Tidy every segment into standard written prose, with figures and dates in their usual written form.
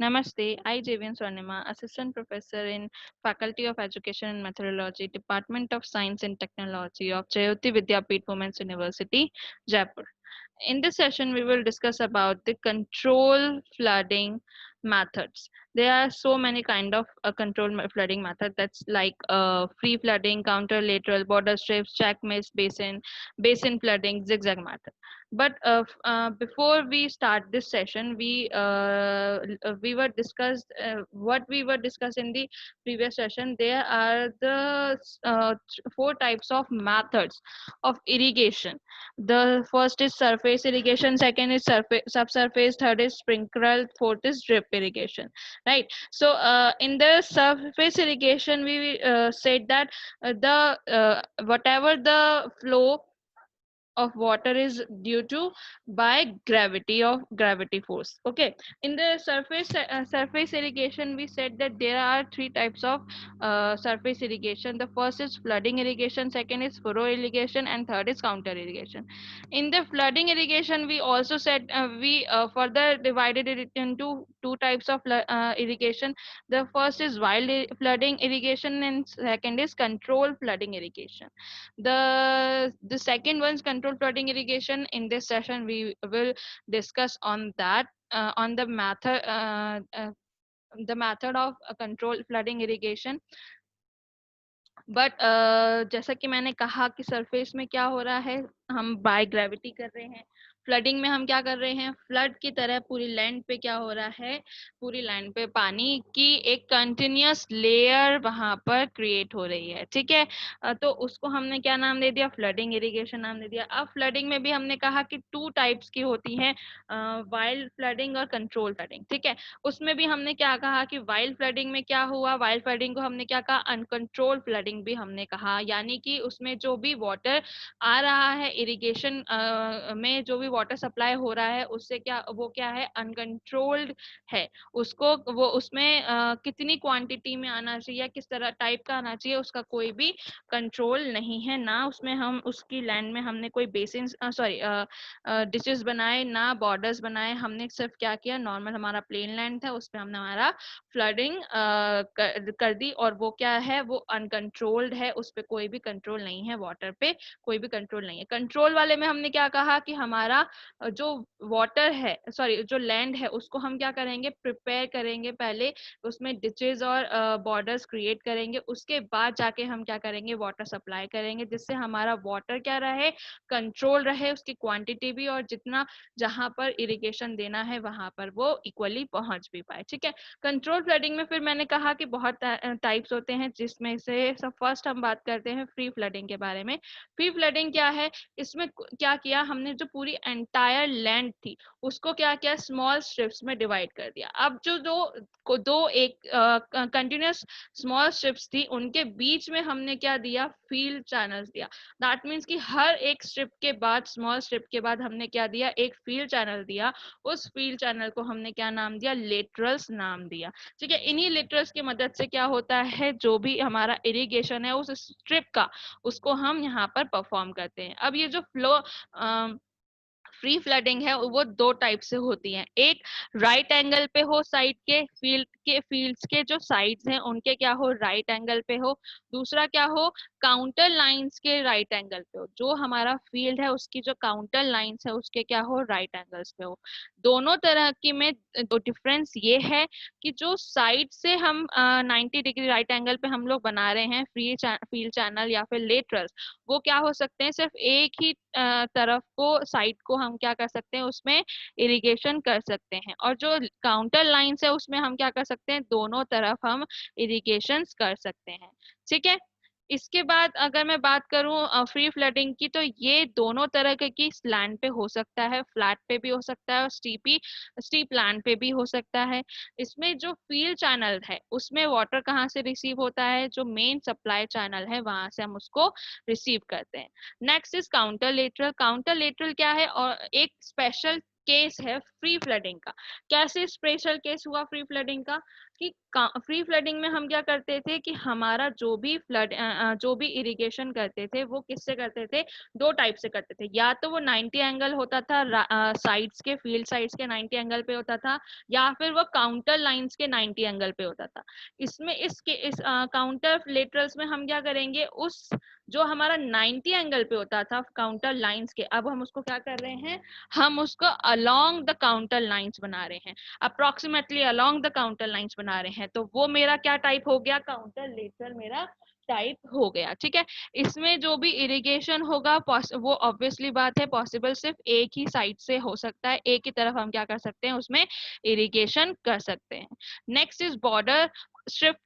Namaste, I Javian Swarnima, Assistant Professor in Faculty of Education and Methodology, Department of Science and Technology of Jayoti Vidyapeeth Women's University, Jaipur. In this session, we will discuss about the control flooding methods. There are so many kind of flooding method that's like free flooding, counter lateral, border strips, check mist, basin flooding, zigzag method. But before we start this session, we were discussed what we were discussed in the previous session. There are the four types of methods of irrigation. The first is surface irrigation, second is subsurface, third is sprinkler, fourth is drip irrigation. Right. So in the surface irrigation, we said that the whatever the flow of water is due to by gravity force. Okay, in the surface irrigation, we said that there are three types of surface irrigation. The first is flooding irrigation, second is furrow irrigation, and third is counter irrigation. In the flooding irrigation, we also said we further divided it into two types of irrigation. The first is flooding irrigation, and second is controlled flooding irrigation. The second one's controlled flooding irrigation. In this session, we will discuss on that, on the method of controlled flooding irrigation. But जैसा कि मैंने कहा कि surface में क्या हो रहा है, हम बाय ग्रेविटी कर रहे हैं. फ्लडिंग में हम क्या कर रहे हैं, फ्लड की तरह पूरी लैंड पे क्या हो रहा है, पूरी लैंड पे पानी की एक कंटिन्यूअस लेयर वहां पर क्रिएट हो रही है. ठीक है. तो उसको हमने क्या नाम दे दिया, फ्लडिंग इरिगेशन नाम दे दिया. अब फ्लडिंग में भी हमने कहा कि टू टाइप्स की होती है, वाइल्ड फ्लडिंग और कंट्रोल फ्लडिंग. ठीक है. उसमें भी हमने क्या कहा कि वाइल्ड फ्लडिंग में क्या हुआ, वाइल्ड फ्लडिंग को हमने क्या कहा, अनकंट्रोल फ्लडिंग भी हमने कहा. यानी कि उसमें जो भी वाटर आ रहा है इरिगेशन में, जो भी वाटर सप्लाई हो रहा है, उससे क्या, वो क्या है, अनकंट्रोल्ड है. उसको वो उसमें कितनी क्वांटिटी में आना चाहिए, किस तरह टाइप का आना चाहिए, उसका कोई भी कंट्रोल नहीं है. ना उसमें हम उसकी लैंड में हमने कोई बेसिन सॉरी डिचेस बनाए, ना बॉर्डर्स बनाए. हमने सिर्फ क्या किया, नॉर्मल हमारा प्लेन लैंड था, उस पर हमने हमारा फ्लडिंग कर दी. और वो क्या है, वो अनकंट्रोल्ड है, उस पर कोई भी कंट्रोल नहीं है, वाटर पे कोई भी कंट्रोल नहीं है. कंट्रोल वाले में हमने क्या कहा कि हमारा जो वाटर है, सॉरी जो लैंड है, उसको हम क्या करेंगे, प्रिपेयर करेंगे पहले, उसमें डिचेस और बॉर्डर्स क्रिएट करेंगे. उसके बाद जाके हम क्या करेंगे, वाटर सप्लाई करेंगे, जिससे हमारा वाटर क्या रहे, कंट्रोल रहे, उसकी क्वांटिटी भी, और जितना जहां पर इरिगेशन देना है वहां पर वो इक्वली पहुंच भी पाए. ठीक है. कंट्रोल फ्लडिंग में फिर मैंने कहा कि बहुत टाइप्स होते हैं, जिसमें से सब फर्स्ट हम बात करते हैं फ्री फ्लडिंग के बारे में. फ्री फ्लडिंग क्या है, इसमें क्या किया हमने, जो पूरी एंटायर लैंड थी उसको क्या किया, स्मॉल स्ट्रिप्स में डिवाइड कर दिया. अब जो दो एक कंटिन्यूस स्मॉल स्ट्रिप्स थी, उनके बीच में हमने क्या दिया, फील्ड चैनल्स दिया. दैट मीन्स कि हर एक स्ट्रिप के बाद, स्मॉल स्ट्रिप के बाद हमने क्या दिया, एक फील्ड चैनल दिया. उस फील्ड चैनल को हमने क्या नाम दिया, लेटरल्स नाम दिया. ठीक है. इन्हीं लेटरल्स की मदद से क्या होता है, जो भी हमारा इरिगेशन है उस स्ट्रिप का, उसको हम यहाँ पर परफॉर्म करते हैं. अब ये जो फ्लो फ्री फ्लडिंग है, वो दो टाइप से होती है. एक राइट एंगल पे हो, साइड के फील्ड्स के जो साइड्स हैं उनके क्या हो, राइट एंगल पे हो. दूसरा क्या हो, काउंटर लाइंस के राइट एंगल पे हो. जो हमारा फील्ड है उसकी जो काउंटर लाइंस है उसके क्या हो, राइट एंगल्स पे हो. दोनों तरह की में दो डिफरेंस ये है कि जो साइड से हम 90 डिग्री राइट एंगल पे हम लोग बना रहे हैं फील्ड चैनल या फिर लेटरल्स, वो क्या हो सकते हैं, सिर्फ एक ही तरफ को, साइड को हम क्या कर सकते हैं, उसमें इरिगेशन कर सकते हैं. और जो काउंटर लाइंस है उसमें हम क्या कर सकते हैं, दोनों तरफ हम इरिगेशन कर सकते हैं. ठीक है. इसके बाद अगर मैं बात करूं फ्री फ्लडिंग की, तो ये दोनों तरह की लैंड पे हो सकता है, फ्लैट पे भी हो सकता है और स्टीप लैंड पे भी हो सकता है. इसमें जो फील्ड चैनल है उसमें वाटर कहाँ से रिसीव होता है, जो मेन सप्लाई चैनल है वहां से हम उसको रिसीव करते हैं. Next is counter lateral. Counter lateral क्या है, और एक स्पेशल केस है फ्री फ्लडिंग का। कैसे स्पेशल केस हुआ फ्री फ्लडिंग का कि फ्री फ्लडिंग में हम क्या करते थे कि हमारा जो भी इरिगेशन करते थे वो किससे करते थे, दो टाइप से करते थे। या तो वो 90 एंगल होता था, साइड्स के फील्ड साइड्स के 90 एंगल पे होता था, या फिर वो काउंटर लाइंस के 90 एंगल पे होता था। इसमें इस काउंटर लेटरल्स में हम क्या करेंगे, उस जो हमारा 90 एंगल पे होता था काउंटर लाइंस के, अब हम उसको क्या कर रहे हैं, हम उसको अलोंग द काउंटर लाइंस बना रहे हैं, approximately along the counter lines बना रहे हैं। तो वो मेरा क्या टाइप हो गया, काउंटर लेटरल मेरा टाइप हो गया। ठीक है, इसमें जो भी इरिगेशन होगा वो ऑब्वियसली बात है पॉसिबल सिर्फ एक ही साइड से हो सकता है, एक ही तरफ हम क्या कर सकते हैं उसमें इरिगेशन कर सकते हैं। Next is border strip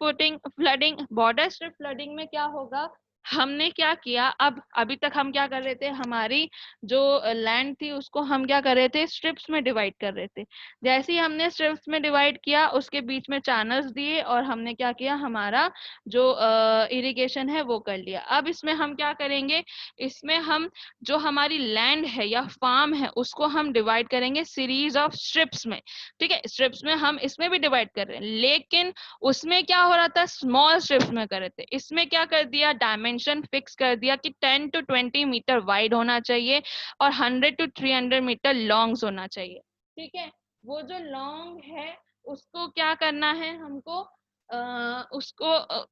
flooding. Border strip flooding में क्या होगा, हमने क्या किया, अब अभी तक हम क्या कर रहे थे, हमारी जो लैंड थी उसको हम क्या कर रहे थे, स्ट्रिप्स में डिवाइड कर रहे थे। जैसे ही हमने स्ट्रिप्स में डिवाइड किया उसके बीच में चैनल्स दिए और हमने क्या किया, हमारा जो इरिगेशन है वो कर लिया। अब इसमें हम क्या करेंगे, इसमें हम जो हमारी लैंड है या फार्म है उसको हम डिवाइड करेंगे सीरीज ऑफ स्ट्रिप्स में। ठीक है, स्ट्रिप्स में हम इसमें भी डिवाइड कर रहे हैं, लेकिन उसमें क्या हो रहा था, स्मॉल स्ट्रिप्स में कर रहे थे। इसमें क्या कर दिया, डायमेंशन फिक्स कर दिया कि 10 to 20 मीटर वाइड होना चाहिए और 100 to 300 मीटर लॉन्ग होना चाहिए। ठीक है, वो जो लॉन्ग है उसको क्या करना है हमको,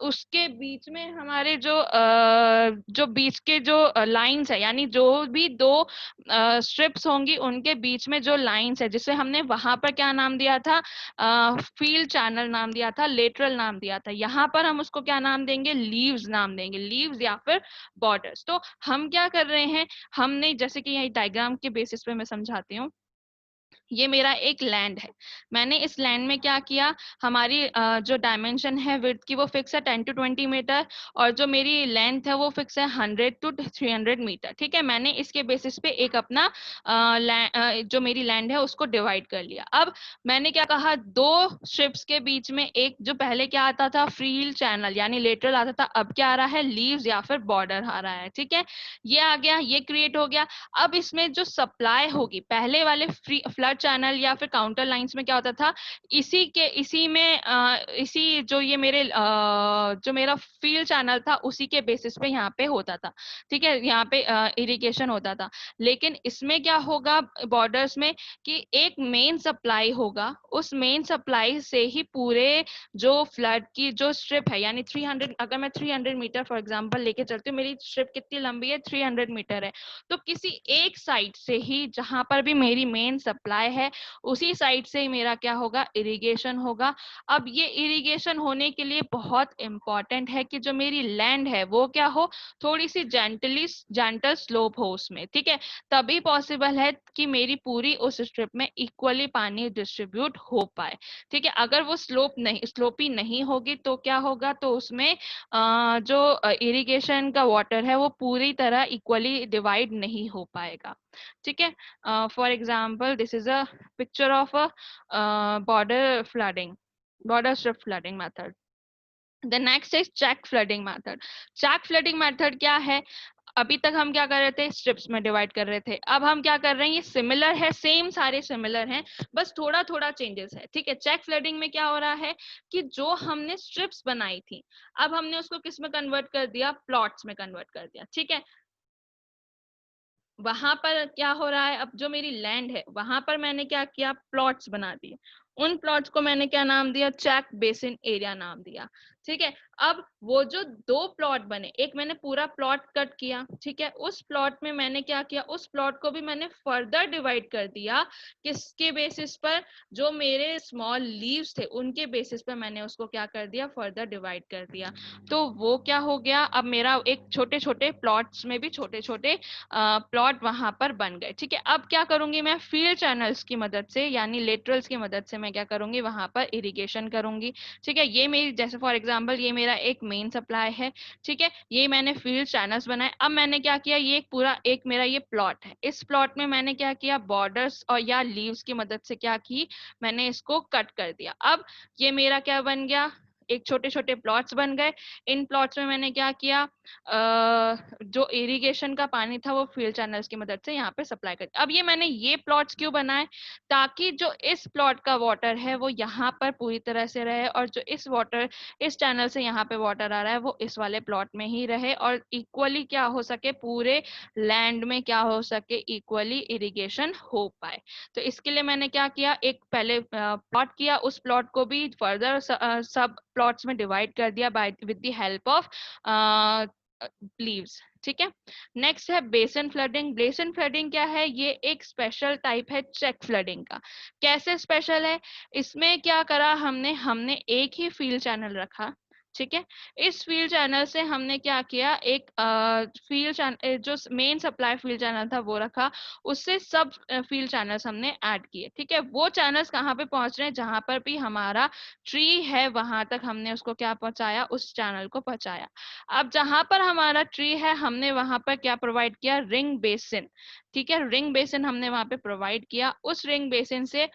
उसके बीच में हमारे जो बीच के जो लाइंस है, यानी जो भी दो स्ट्रिप्स होंगी उनके बीच में जो लाइंस है, जिसे हमने वहां पर क्या नाम दिया था, फील्ड चैनल नाम दिया था, लेटरल नाम दिया था, यहाँ पर हम उसको क्या नाम देंगे, लीव्स नाम देंगे, लीव्स या फिर बॉर्डर्स। तो हम क्या कर रहे हैं, हमने जैसे कि यही डायग्राम के बेसिस पे मैं समझाती हूँ, ये मेरा एक लैंड है, मैंने इस लैंड में क्या किया, हमारी जो डायमेंशन है विड्थ की वो फिक्स है 10 to 20 मीटर, और जो मेरी लेंथ है वो फिक्स है 100 to 300 मीटर। ठीक है, मैंने इसके बेसिस पे एक अपना जो मेरी लैंड है उसको डिवाइड कर लिया। अब मैंने क्या कहा, दो स्ट्रिप्स के बीच में एक जो पहले क्या आता था, फ्रील चैनल यानी लेटरल आता था, अब क्या आ रहा है, लीव्स या फिर बॉर्डर आ रहा है। ठीक है, ये आ गया, ये क्रिएट हो गया। अब इसमें जो सप्लाई होगी, पहले वाले फ्लड चैनल या फिर काउंटर लाइंस में क्या होता था, इसी में इसी जो ये मेरे जो मेरा फील्ड चैनल था उसी के बेसिस पे यहाँ पे होता था। ठीक है, यहाँ पे इरिगेशन होता था। लेकिन इसमें क्या होगा बॉर्डर्स में, कि एक मेन सप्लाई होगा, उस मेन सप्लाई से ही पूरे जो फ्लड की जो स्ट्रिप है, यानी 300, अगर मैं 300 मीटर फॉर एग्जांपल लेके चलती हूँ, मेरी स्ट्रिप कितनी लंबी है, 300 मीटर है, तो किसी एक साइड से ही जहां पर भी मेरी मेन सप्लाई है उसी साइड से ही मेरा क्या होगा, इरिगेशन होगा। अब ये इरिगेशन होने के लिए बहुत इंपॉर्टेंट है कि जो मेरी लैंड है वो क्या हो, थोड़ी सी जेंटल स्लोप हो उसमें। ठीक है, तभी पॉसिबल है कि मेरी पूरी उस स्ट्रिप में इक्वली पानी डिस्ट्रीब्यूट हो पाए। ठीक है, अगर वो स्लोपी नहीं होगी तो क्या होगा, तो उसमें जो इरिगेशन का वाटर है वो पूरी तरह इक्वली डिवाइड नहीं हो पाएगा। ठीक है, for example this is a picture of a border flooding, border strip flooding method. The next is check flooding method. Check flooding method क्या है, अभी तक हम क्या कर रहे थे, स्ट्रिप्स में डिवाइड कर रहे थे, अब हम क्या कर रहे हैं, ये सिमिलर है, सेम सारे सिमिलर हैं, बस थोड़ा थोड़ा चेंजेस है। ठीक है, चेक फ्लडिंग में क्या हो रहा है कि जो हमने स्ट्रिप्स बनाई थी, अब हमने उसको किस में कन्वर्ट कर दिया, प्लॉट्स में कन्वर्ट कर दिया। ठीक है, वहां पर क्या हो रहा है, अब जो मेरी लैंड है वहां पर मैंने क्या किया, प्लॉट्स बना दिए, उन प्लॉट्स को मैंने क्या नाम दिया, चेक बेसिन एरिया नाम दिया। ठीक है, अब वो जो दो प्लॉट बने, एक मैंने पूरा प्लॉट कट किया, ठीक है, उस प्लॉट में मैंने क्या किया, उस प्लॉट को भी मैंने फर्दर डिवाइड कर दिया, किसके बेसिस पर, जो मेरे स्मॉल लीव्स थे उनके बेसिस पर मैंने उसको क्या कर दिया, फर्दर डिवाइड कर दिया। तो वो क्या हो गया, अब मेरा एक छोटे छोटे प्लॉट्स में भी छोटे छोटे प्लॉट वहां पर बन गए। ठीक है, अब क्या करूंगी मैं, फील्ड चैनल्स की मदद से यानी लेटरल्स की मदद से मैं क्या करूंगी, वहां पर इरिगेशन करूंगी। ठीक है, ये मेरी जैसे फॉर एग्जांपल ये मेरा एक मेन सप्लाई है। ठीक है, ये मैंने फील्ड चैनल्स बनाए, अब मैंने क्या किया, ये एक पूरा एक मेरा ये प्लॉट है, इस प्लॉट में मैंने क्या किया, बॉर्डर्स और या लीव्स की मदद से क्या की, मैंने इसको कट कर दिया। अब ये मेरा क्या बन गया, एक छोटे छोटे प्लॉट्स बन गए। इन प्लॉट्स में मैंने क्या किया, जो इरिगेशन का पानी था वो फील्ड चैनल्स की मदद से यहाँ पे सप्लाई कर। अब ये मैंने ये प्लॉट्स क्यों बनाए, ताकि जो इस प्लॉट का वाटर है वो यहाँ पर पूरी तरह से रहे, और जो इस चैनल से यहाँ पे वाटर आ रहा है वो इस वाले प्लॉट में ही रहे, और इक्वली क्या हो सके, पूरे लैंड में क्या हो सके, इक्वली इरिगेशन हो पाए। तो इसके लिए मैंने क्या किया, एक पहले प्लॉट किया, उस प्लॉट को भी फर्दर सब प्लॉट्स में डिवाइड कर दिया by with the help of leaves. ठीक है। नेक्स्ट है बेसन फ्लडिंग। बेसन फ्लडिंग क्या है, ये एक स्पेशल टाइप है चेक फ्लडिंग का। कैसे स्पेशल है, इसमें क्या करा हमने हमने एक ही फील्ड चैनल रखा। ठीक है। इस फील्ड चैनल से हमने क्या किया, एक फील्ड चैनल जो मेन सप्लाई फील्ड चैनल था वो रखा, उससे सब फील्ड चैनल्स हमने ऐड किए। ठीक है। वो चैनल्स कहाँ पे पहुंच रहे हैं, जहां पर भी हमारा ट्री है वहां तक हमने उसको क्या पहुंचाया, उस चैनल को पहुंचाया। अब जहां पर हमारा ट्री है हमने वहां पर क्या प्रोवाइड किया, रिंग बेसिन। ठीक है। रिंग बेसिन हमने वहां पे प्रोवाइड किया। उस रिंग बेसिन से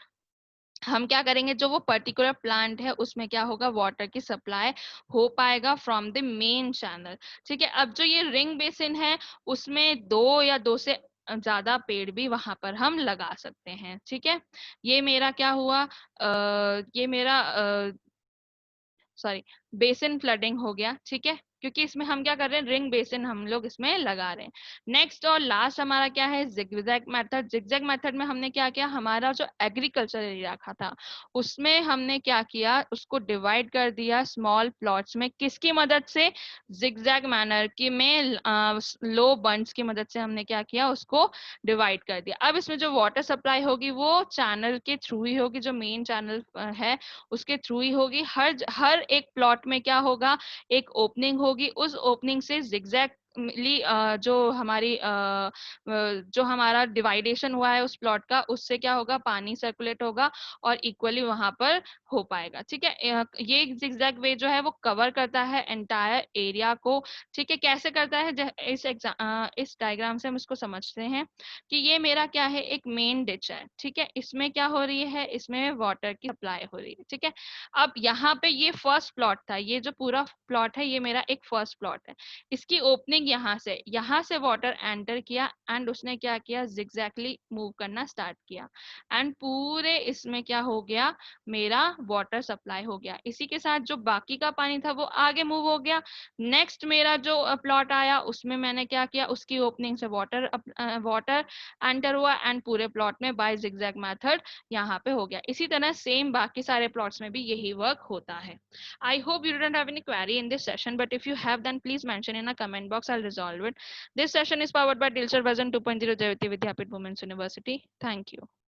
हम क्या करेंगे, जो वो पर्टिकुलर प्लांट है उसमें क्या होगा, वाटर की सप्लाई हो पाएगा फ्रॉम द मेन चैनल। ठीक है। अब जो ये रिंग बेसिन है उसमें दो या दो से ज्यादा पेड़ भी वहां पर हम लगा सकते हैं। ठीक है। ये मेरा क्या हुआ, ये मेरा सॉरी बेसिन फ्लडिंग हो गया। ठीक है। क्योंकि इसमें हम क्या कर रहे हैं, रिंग बेसिन हम लोग इसमें लगा रहे हैं। नेक्स्ट और लास्ट हमारा क्या है, जिगजैग मेथड। जिगजैग मेथड में हमने क्या किया, हमारा जो एग्रीकल्चर एरिया का था उसमें हमने क्या किया, उसको डिवाइड कर दिया स्मॉल प्लॉट्स में। किसकी मदद से, जिगजैग मैनर की में लो बंड्स की मदद से हमने क्या किया, उसको डिवाइड कर दिया। अब इसमें जो वाटर सप्लाई होगी वो चैनल के थ्रू ही होगी, जो मेन चैनल है उसके थ्रू ही होगी। हर एक प्लॉट में क्या होगा, एक ओपनिंग होगी, उस ओपनिंग से जिगजैग जो हमारी जो हमारा डिवाइडेशन हुआ है उस प्लॉट का, उससे क्या होगा, पानी सर्कुलेट होगा और इक्वली वहां पर हो पाएगा। ठीक है। ये जिगजैग वे जो है वो कवर करता है एंटायर एरिया को। ठीक है। कैसे करता है, इस डायग्राम से हम इसको समझते हैं कि ये मेरा क्या है, एक मेन डिच है। ठीक है। इसमें क्या हो रही है, इसमें वाटर की सप्लाई हो रही है। ठीक है। अब यहाँ पे ये फर्स्ट प्लॉट था, ये जो पूरा प्लॉट है ये मेरा एक फर्स्ट प्लॉट है। इसकी ओपनिंग यहाँ से वाटर एंटर किया एंड उसने क्या किया, जिगजैगली मूव करना स्टार्ट किया एंड पूरे इसमें क्या हो गया, मेरा वाटर सप्लाई हो गया। इसी के साथ जो बाकी का पानी था वो आगे मूव हो गया। नेक्स्ट मेरा जो प्लॉट आया उसमें मैंने क्या किया, उसकी ओपनिंग से वाटर एंटर हुआ एंड पूरे प्लॉट में बाय जिगजैग मेथड यहाँ पे हो गया। इसी तरह सेम बाकी सारे प्लॉट्स में भी यही वर्क होता है। I hope you didn't have any query in this session, but if you have, then please mention in a comment box. I'll resolve it. This session is powered by Dilshad Version 2.0 Jayavati Vidyapeeth Women's University. Thank you.